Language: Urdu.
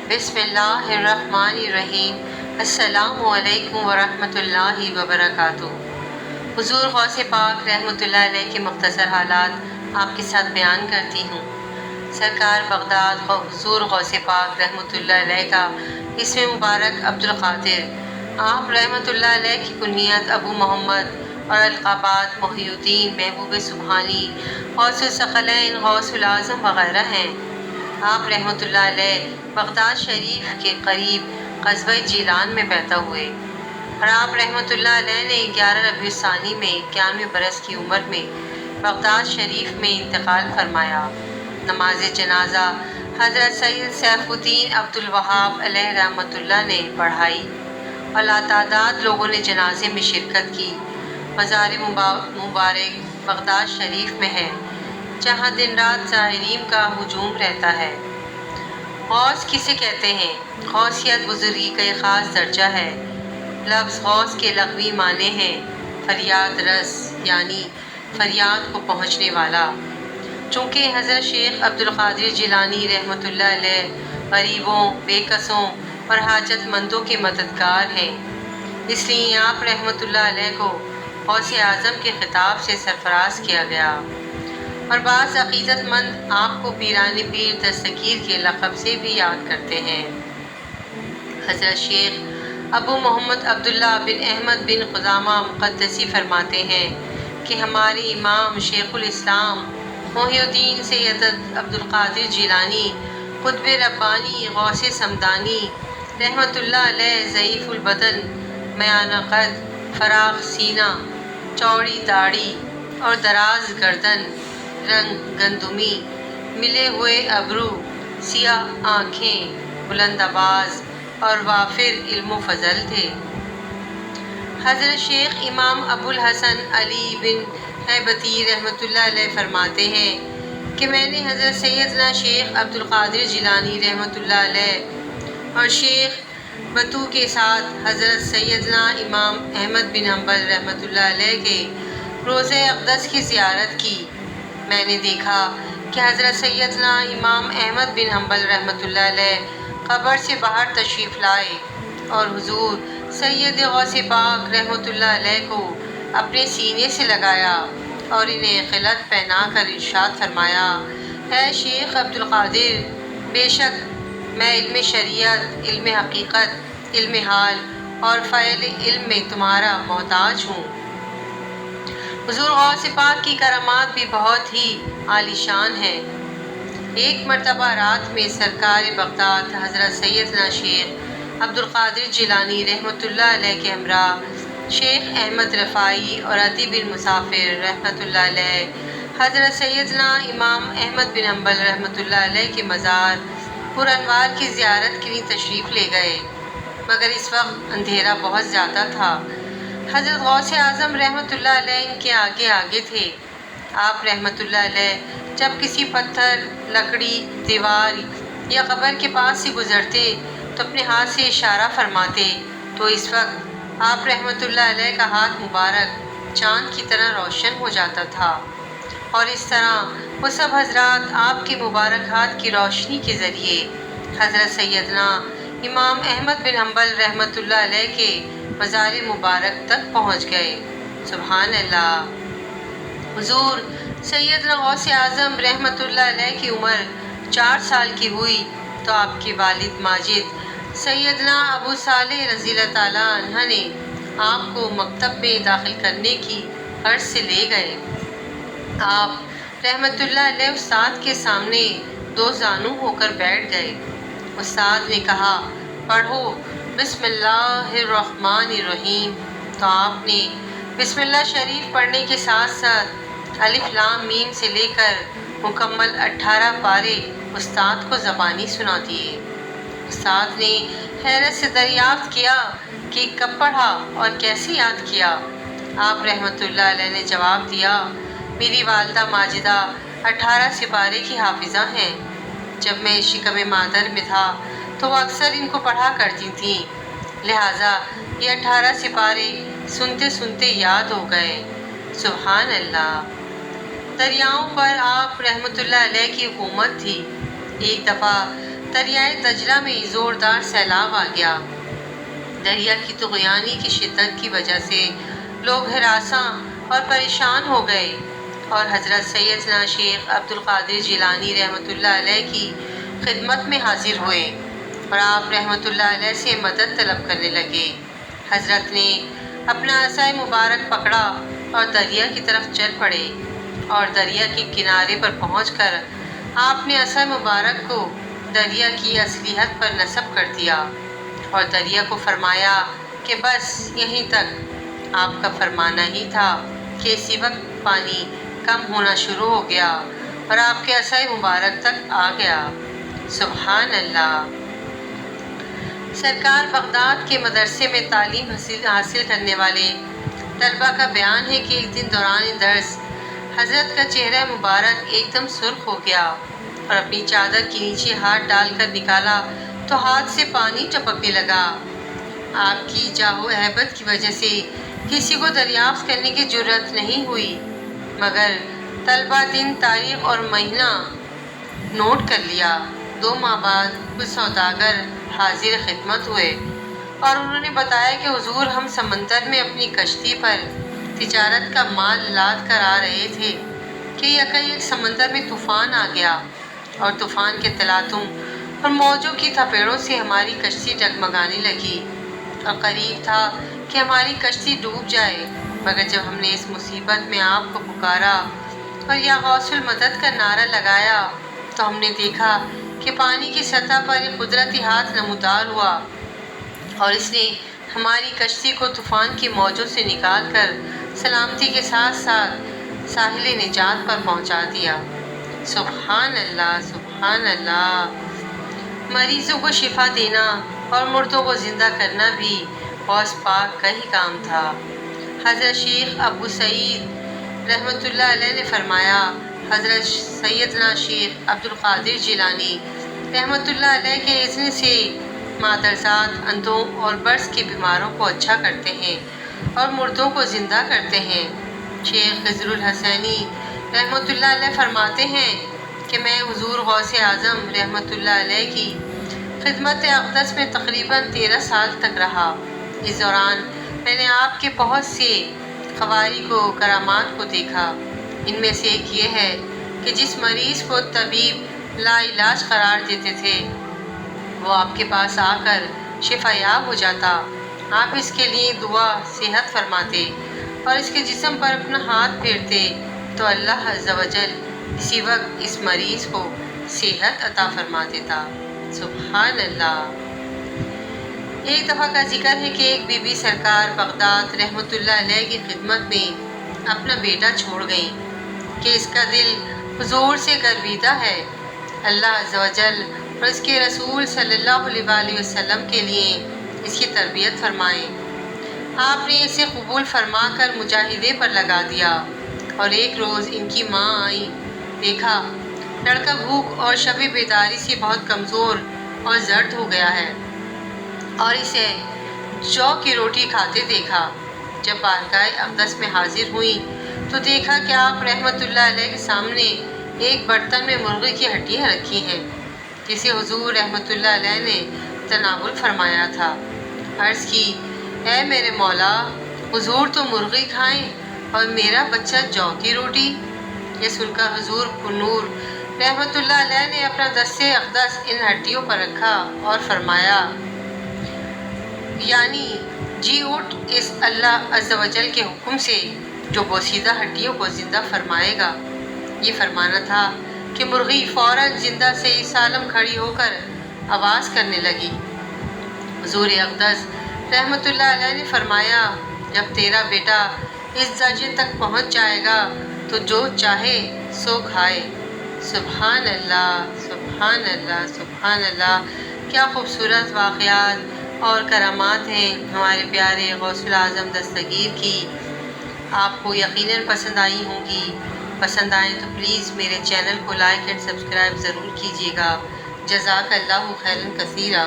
بسم اللہ الرحمن الرحیم۔ السلام علیکم ورحمۃ اللہ وبرکاتہ۔ حضور غوث پاک رحمۃ اللہ علیہ کے مختصر حالات آپ کے ساتھ بیان کرتی ہوں۔ سرکار بغداد حضور غوث پاک رحمۃ اللہ علیہ کا اسم مبارک عبد القادر، آپ رحمۃ اللہ علیہ کی کنیت ابو محمد اور القابات محی الدین، محبوب سبحانی، غوث الثقلین، غوث العظم وغیرہ ہیں۔ آپ رحمۃ اللہ علیہ بغداد شریف کے قریب قصبہ جیلان میں پیدا ہوئے اور آپ رحمۃ اللہ علیہ نے 11 ربیع الثانی میں 91 برس کی عمر میں بغداد شریف میں انتقال فرمایا۔ نماز جنازہ حضرت سید سیف الدین عبد الوہاب علیہ رحمۃ اللہ نے پڑھائی اور لاتعداد لوگوں نے جنازے میں شرکت کی۔ مزار مبارک بغداد شریف میں ہے، جہاں دن رات زائرین کا ہجوم رہتا ہے۔ غوث کسے کہتے ہیں؟ غوثیت بزرگی کا ایک خاص درجہ ہے۔ لفظ غوث کے لغوی معنی ہیں فریاد رس، یعنی فریاد کو پہنچنے والا۔ چونکہ حضرت شیخ عبد القادر جیلانی رحمۃ اللہ علیہ غریبوں، بے کسوں اور حاجت مندوں کے مددگار ہیں، اس لیے آپ رحمۃ اللہ علیہ کو غوث اعظم کے خطاب سے سرفراز کیا گیا، اور بعض عقیدت مند آپ کو پیران پیر دستگیر کے لقب سے بھی یاد کرتے ہیں۔ حضرت شیخ ابو محمد عبداللہ بن احمد بن خزامہ مقدسی فرماتے ہیں کہ ہمارے امام شیخ الاسلام محی الدین سید عبد القادر جیلانی قطب ربانی غوث سمدانی رحمۃ اللہ علیہ ضعیف البدن، میانہ قد، فراخ سینہ، چوڑی داڑھی اور دراز گردن، رنگ گندمی، ملے ہوئے ابرو، سیاہ آنکھیں، بلند آواز اور وافر علم و فضل تھے۔ حضرت شیخ امام ابو الحسن علی بن ہیبتی رحمۃ اللہ علیہ فرماتے ہیں کہ میں نے حضرت سیدنا شیخ عبد القادر جیلانی رحمۃ اللہ علیہ اور شیخ بتو کے ساتھ حضرت سیدنا امام احمد بن حنبل رحمۃ اللہ علیہ کے روضہ اقدس کی زیارت کی۔ میں نے دیکھا کہ حضرت سیدنا امام احمد بن حنبل رحمۃ اللہ علیہ قبر سے باہر تشریف لائے اور حضور سید غوث پاک رحمۃ اللہ علیہ کو اپنے سینے سے لگایا اور انہیں خلعت پہنا کر ارشاد فرمایا، اے شیخ عبد القادر، بے شک میں علم شریعت، علم حقیقت، علم حال اور فعل علم میں تمہارا محتاج ہوں۔ حضور غوث پاک کی کرامات بھی بہت ہی عالی شان ہیں۔ ایک مرتبہ رات میں سرکار بغداد حضرت سیدنا شیخ عبد القادر جیلانی رحمۃ اللہ علیہ کے ہمراہ شیخ احمد رفاعی اور ادیب المسافر رحمۃ اللہ علیہ حضرت سیدنا امام احمد بن حنبل رحمۃ اللہ علیہ کے مزار پر انوار کی زیارت کے لیے تشریف لے گئے، مگر اس وقت اندھیرا بہت زیادہ تھا۔ حضرت غوث اعظم رحمۃ اللہ علیہ ان کے آگے آگے تھے۔ آپ رحمۃ اللہ علیہ جب کسی پتھر، لکڑی، دیوار یا قبر کے پاس سے گزرتے تو اپنے ہاتھ سے اشارہ فرماتے، تو اس وقت آپ رحمۃ اللہ علیہ کا ہاتھ مبارک چاند کی طرح روشن ہو جاتا تھا، اور اس طرح وہ سب حضرات آپ کے مبارک ہاتھ کی روشنی کے ذریعے حضرت سیدنا امام احمد بن حنبل رحمۃ اللہ علیہ کے مزار مبارک تک پہنچ گئے۔ سبحان اللہ۔ حضور سیدنا غوث اعظم رحمۃ اللہ علیہ کی عمر 4 سال کی ہوئی تو آپ کے والد ماجد سیدنا ابو صالح رضی اللہ تعالیٰ عنہ نے آپ کو مکتب میں داخل کرنے کی غرض سے لے گئے۔ آپ رحمۃ اللہ علیہ استاد کے سامنے 2 زانو ہو کر بیٹھ گئے۔ استاد نے کہا، پڑھو بسم اللہ الرحمن الرحیم، تو آپ نے بسم اللہ شریف پڑھنے کے ساتھ ساتھ الف لام میم سے لے کر مکمل 18 پارے استاد کو زبانی سنا دیے۔ استاد نے حیرت سے دریافت کیا کہ کب پڑھا اور کیسے یاد کیا؟ آپ رحمۃ اللہ علیہ نے جواب دیا، میری والدہ ماجدہ 18 سپارے کی حافظہ ہیں۔ جب میں شکم مادر میں تھا تو وہ اکثر ان کو پڑھا کرتی تھیں، لہٰذا یہ 18 سپارے سنتے سنتے یاد ہو گئے۔ سبحان اللہ۔ دریاؤں پر آپ رحمۃ اللہ علیہ کی حکومت تھی۔ ایک دفعہ دریائے دجلہ میں زوردار سیلاب آ گیا۔ دریا کی طغیانی کی شدت کی وجہ سے لوگ ہراساں اور پریشان ہو گئے اور حضرت سیدنا شیخ عبد القادر جیلانی رحمۃ اللہ علیہ کی خدمت میں حاضر ہوئے اور آپ رحمۃ اللہ علیہ سے مدد طلب کرنے لگے۔ حضرت نے اپنا عصا مبارک پکڑا اور دریا کی طرف چل پڑے اور دریا کے کنارے پر پہنچ کر آپ نے عصا مبارک کو دریا کی اصلی حد پر نصب کر دیا اور دریا کو فرمایا کہ بس یہیں تک۔ آپ کا فرمانا ہی تھا کہ اسی وقت پانی کم ہونا شروع ہو گیا اور آپ کے عصا مبارک تک آ گیا۔ سبحان اللہ۔ سرکار بغداد کے مدرسے میں تعلیم حاصل کرنے والے طلبہ کا بیان ہے کہ ایک دن دوران درس حضرت کا چہرہ مبارک ایک دم سرخ ہو گیا اور اپنی چادر کے نیچے ہاتھ ڈال کر نکالا تو ہاتھ سے پانی ٹپکنے لگا۔ آپ کی جاہ و ہیبت کی وجہ سے کسی کو دریافت کرنے کی جرأت نہیں ہوئی، مگر طلبہ دن، تاریخ اور مہینہ نوٹ کر لیا۔ 2 ماہ بعد کچھ سوداگر حاضر خدمت ہوئے اور انہوں نے بتایا کہ حضور ہم سمندر میں اپنی کشتی پر تجارت کا مال لاد کر آ رہے تھے کہ یکایک سمندر میں طوفان آ گیا اور طوفان کے تلاطم اور موجوں کی تھپیڑوں سے ہماری کشتی ڈگمگانے لگی اور قریب تھا کہ ہماری کشتی ڈوب جائے، مگر جب ہم نے اس مصیبت میں آپ کو پکارا اور یا غوث المدد کا نعرہ لگایا تو ہم نے دیکھا کہ پانی کی سطح پر ایک قدرتی ہاتھ نمودار ہوا اور اس نے ہماری کشتی کو طوفان کی موجوں سے نکال کر سلامتی کے ساتھ ساتھ ساحل نجات پر پہنچا دیا۔ سبحان اللہ، سبحان اللہ۔ مریضوں کو شفا دینا اور مردوں کو زندہ کرنا بھی غوث پاک کا ہی کام تھا۔ حضرت شیخ ابو سعید رحمۃ اللہ علیہ نے فرمایا، حضرت سیدنا شیخ عبد القادر جیلانی رحمۃ اللہ علیہ کے اذن سے مادرزاد، اندھوں اور برس کے بیماروں کو اچھا کرتے ہیں اور مردوں کو زندہ کرتے ہیں۔ شیخ خضر الحسینی رحمۃ اللہ علیہ فرماتے ہیں کہ میں حضور غوث اعظم رحمۃ اللہ علیہ کی خدمت اقدس میں تقریباً 13 سال تک رہا۔ اس دوران میں نے آپ کے بہت سے خواری کو، کرامات کو دیکھا۔ ان میں سے ایک یہ ہے کہ جس مریض کو طبیب لا علاج قرار دیتے تھے وہ آپ کے پاس آ کر شفا یاب ہو جاتا۔ آپ اس کے لیے دعا صحت فرماتے اور اس کے جسم پر اپنا ہاتھ پھیرتے تو اللہ عز و جل اسی وقت اس مریض کو صحت عطا فرما دیتا۔ سبحان اللہ۔ ایک دفعہ کا ذکر ہے کہ ایک بی بی سرکار بغداد رحمۃ اللہ علیہ کی خدمت میں اپنا بیٹا چھوڑ گئیں کہ اس کا دل حضور سے گرویدہ ہے۔ اللہ عز و جل اور اس کے رسول صلی اللہ علیہ وسلم کے لیے اس کی تربیت فرمائیں۔ آپ نے اسے قبول فرما کر مجاہدے پر لگا دیا اور ایک روز ان کی ماں آئیں، دیکھا لڑکا بھوک اور شب بیداری سے بہت کمزور اور زرد ہو گیا ہے اور اسے جو کی روٹی کھاتے دیکھا۔ جب بارگاہ اقدس میں حاضر ہوئیں تو دیکھا کہ آپ رحمۃ اللہ علیہ کے سامنے ایک برتن میں مرغی کی ہڈیاں رکھی ہیں جسے حضور رحمۃ اللہ علیہ نے تناول فرمایا تھا۔ عرض کی، اے میرے مولا، حضور تو مرغی کھائیں اور میرا بچہ جو کی روٹی؟ یہ سن کر حضور پرنور رحمۃ اللہ علیہ نے اپنا دست اقدس ان ہڈیوں پر رکھا اور فرمایا، یعنی جی اٹھ اس اللہ عز و جل کے حکم سے جو بوسیدہ ہڈیوں کو زندہ فرمائے گا۔ یہ فرمانا تھا کہ مرغی فوراً زندہ سے اس عالم کھڑی ہو کر آواز کرنے لگی۔ حضور اقدس رحمۃ اللہ علیہ نے فرمایا، جب تیرا بیٹا اس درجے تک پہنچ جائے گا تو جو چاہے سو کھائے۔ سبحان اللہ، سبحان اللہ، سبحان اللہ۔ کیا خوبصورت واقعات اور کرامات ہیں ہمارے پیارے غوث الاعظم دستگیر کی۔ آپ کو یقیناً پسند آئی ہوں گی۔ پسند آئیں تو پلیز میرے چینل کو لائک اینڈ سبسکرائب ضرور کیجیے گا۔ جزاک اللہ خیراً کثیرا۔